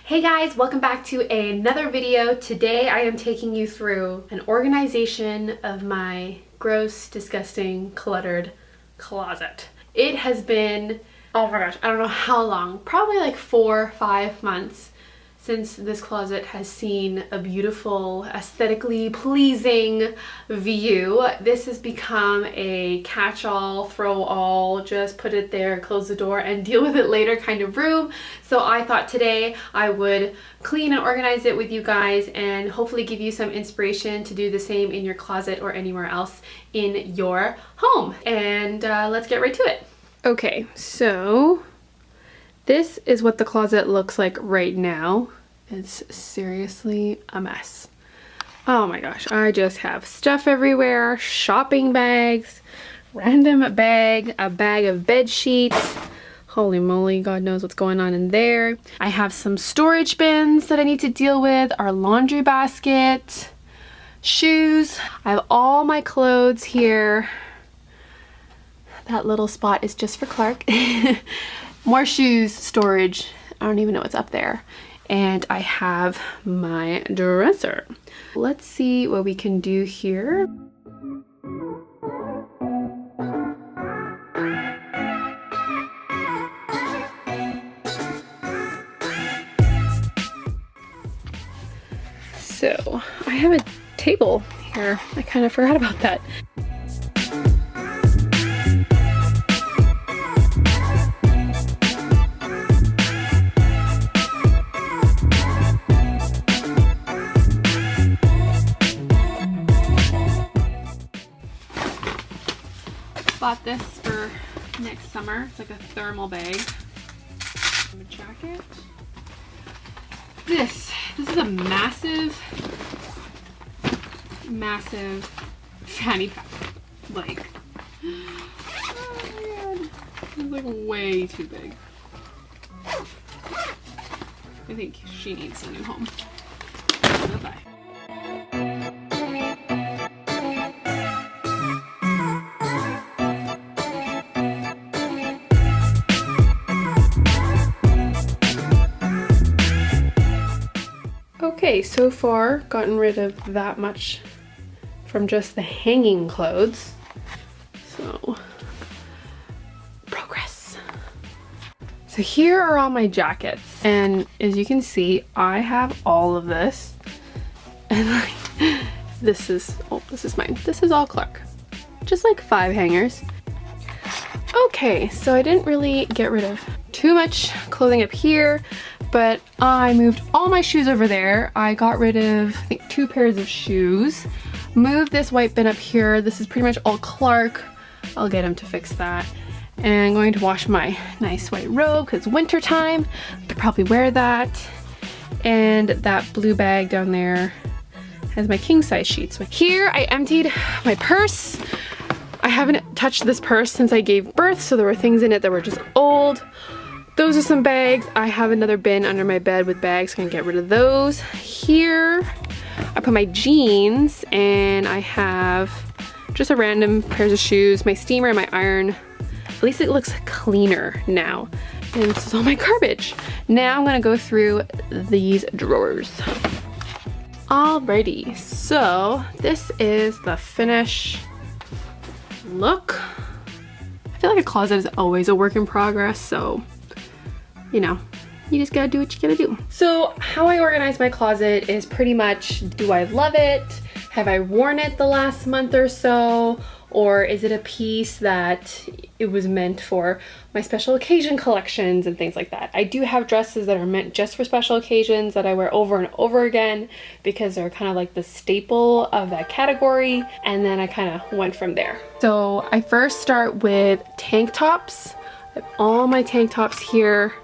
Hey guys, welcome back to another video. Today I am taking you through an organization of my gross, disgusting, cluttered closet. It has been, oh my gosh, I don't know how long, probably like 4 or 5 months since this closet has seen a beautiful, aesthetically pleasing view. This has become a catch-all, throw-all, just put it there, close the door, and deal with it later kind of room. So I thought today I would clean and organize it with you guys and hopefully give you some inspiration to do the same in your closet or anywhere else in your home. And let's get right to it. Okay, so this is what the closet looks like right now. It's seriously a mess. Oh my gosh, I just have stuff everywhere, shopping bags, random bag, a bag of bed sheets. Holy moly, God knows what's going on in there. I have some storage bins that I need to deal with, our laundry basket, shoes. I have all my clothes here. That little spot is just for Clark. More shoes, storage. I don't even know what's up there. And I have my dresser. Let's see what we can do here. So I have a table here. I kind of forgot about that. Bought this for next summer. It's like a thermal bag. A jacket. This is a massive fanny pack. Like, oh my god, it's like way too big. I think she needs a new home. Bye-bye. Okay, so far gotten rid of that much from just the hanging clothes. So, progress. So here are all my jackets, and as you can see, I have all of this. And like, this is mine. This is all Clark. Just like 5 hangers. Okay, so I didn't really get rid of too much clothing up here, but I moved all my shoes over there. I got rid of, I think, 2 pairs of shoes. Moved this white bin up here. This is pretty much all Clark. I'll get him to fix that. And I'm going to wash my nice white robe because winter time. I could probably wear that. And that blue bag down there has my king size sheets. Here I emptied my purse. I haven't touched this purse since I gave birth, so there were things in it that were just old. Those are some bags. I have another bin under my bed with bags, so I'm gonna get rid of those. Here, I put my jeans, and I have just a random pairs of shoes, my steamer and my iron. At least it looks cleaner now. And this is all my garbage. Now I'm gonna go through these drawers. Alrighty, so this is the finish look. I feel like a closet is always a work in progress, so you know, you just gotta do what you gotta do. So how I organize my closet is pretty much, do I love it? Have I worn it the last month or so? Or is it a piece that it was meant for my special occasion collections and things like that? I do have dresses that are meant just for special occasions that I wear over and over again because they're kind of like the staple of that category. And then I kind of went from there. So I first start with tank tops. I have all my tank tops here.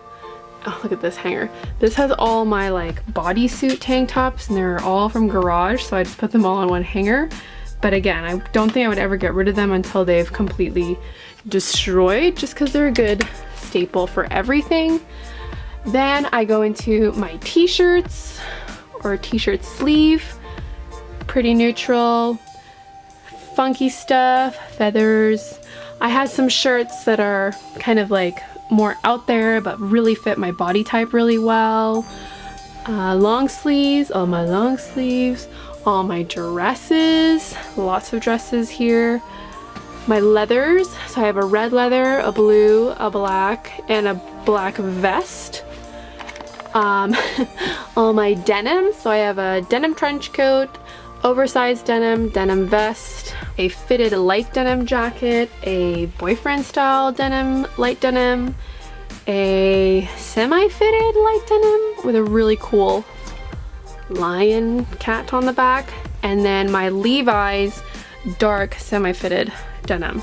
Oh, look at this hanger. This has all my like bodysuit tank tops and they're all from Garage, so I just put them all on one hanger. But again, I don't think I would ever get rid of them until they've completely destroyed, just because they're a good staple for everything. Then I go into my t-shirts or t-shirt sleeve. Pretty neutral, funky stuff, feathers. I have some shirts that are kind of like more out there but really fit my body type really well. long sleeves, all my long sleeves, all my dresses, lots of dresses here. My leathers, so I have a red leather, a blue, a black, and a black vest. All my denim, so I have a denim trench coat, oversized denim, denim vest, a fitted light denim jacket, a boyfriend style denim, light denim, a semi-fitted light denim with a really cool lion cat on the back, and then my Levi's dark semi-fitted denim.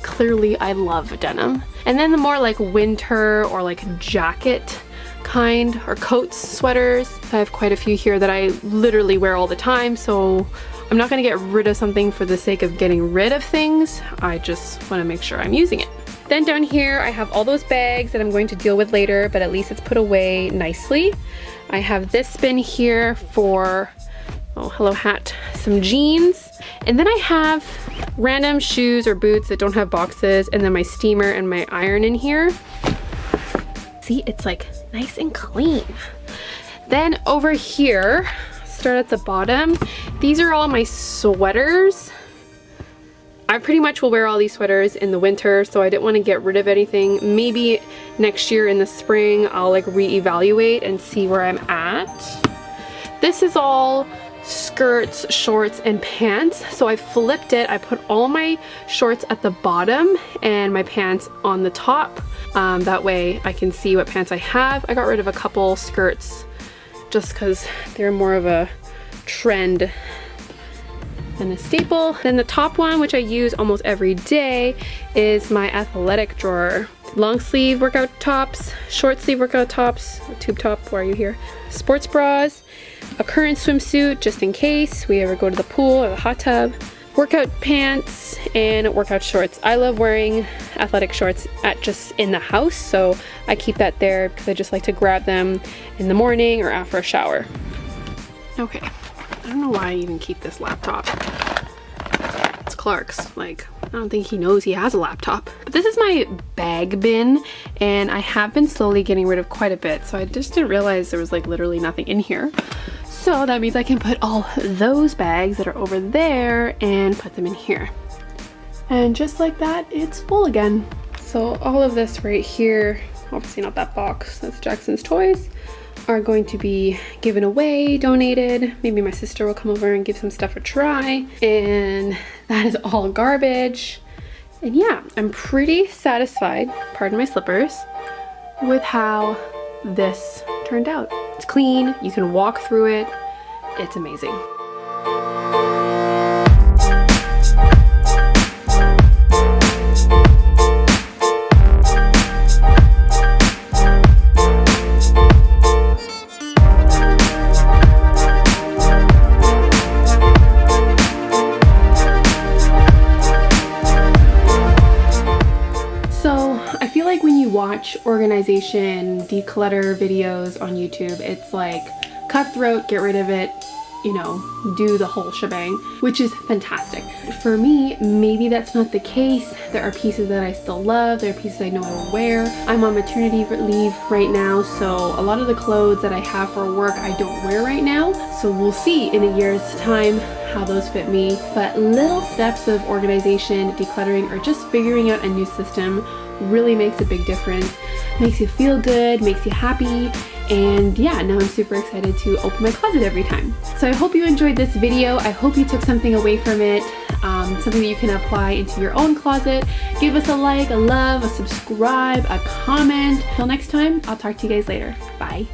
Clearly I love denim. And then the more like winter or like jacket kind, or coats, sweaters. I have quite a few here that I literally wear all the time, so I'm not gonna get rid of something for the sake of getting rid of things. I just wanna make sure I'm using it. Then down here I have all those bags that I'm going to deal with later, but at least it's put away nicely. I have this bin here for, oh hello hat, some jeans. And then I have random shoes or boots that don't have boxes, and then my steamer and my iron in here. See, it's like nice and clean. Then over here, start at the bottom. These are all my sweaters. I pretty much will wear all these sweaters in the winter, so I didn't want to get rid of anything. Maybe next year in the spring, I'll like reevaluate and see where I'm at. This is all skirts, shorts, and pants. So I flipped it. I put all my shorts at the bottom and my pants on the top. That way I can see what pants I have. I got rid of a couple skirts just because they're more of a trend than a staple. Then the top one, which I use almost every day, is my athletic drawer. Long sleeve workout tops, short sleeve workout tops, tube top, why are you here? Sports bras, a current swimsuit just in case we ever go to the pool or the hot tub, workout pants, and workout shorts. I love wearing athletic shorts just in the house, so I keep that there because I just like to grab them in the morning or after a shower. Okay, I don't know why I even keep this laptop. It's Clark's. Like, I don't think he knows he has a laptop. But this is my bag bin, and I have been slowly getting rid of quite a bit, so I just didn't realize there was like literally nothing in here. So that means I can put all those bags that are over there and put them in here. And just like that, it's full again. So all of this right here, obviously not that box, that's Jackson's toys, are going to be given away, donated. Maybe my sister will come over and give some stuff a try. And that is all garbage. And yeah, I'm pretty satisfied, pardon my slippers, with how this turned out. It's clean, you can walk through it, it's amazing. Watch organization, declutter videos on YouTube. It's like cutthroat, get rid of it, you know, do the whole shebang, which is fantastic. For me, maybe that's not the case. There are pieces that I still love. There are pieces I know I will wear. I'm on maternity leave right now, so a lot of the clothes that I have for work I don't wear right now. So we'll see in a year's time how those fit me. But little steps of organization, decluttering, or just figuring out a new system really makes a big difference. Makes you feel good, makes you happy, and yeah, now I'm super excited to open my closet every time. So I hope you enjoyed this video. I hope you took something away from it, something that you can apply into your own closet. Give us a like, a love, a subscribe, a comment. Till next time, I'll talk to you guys later. Bye.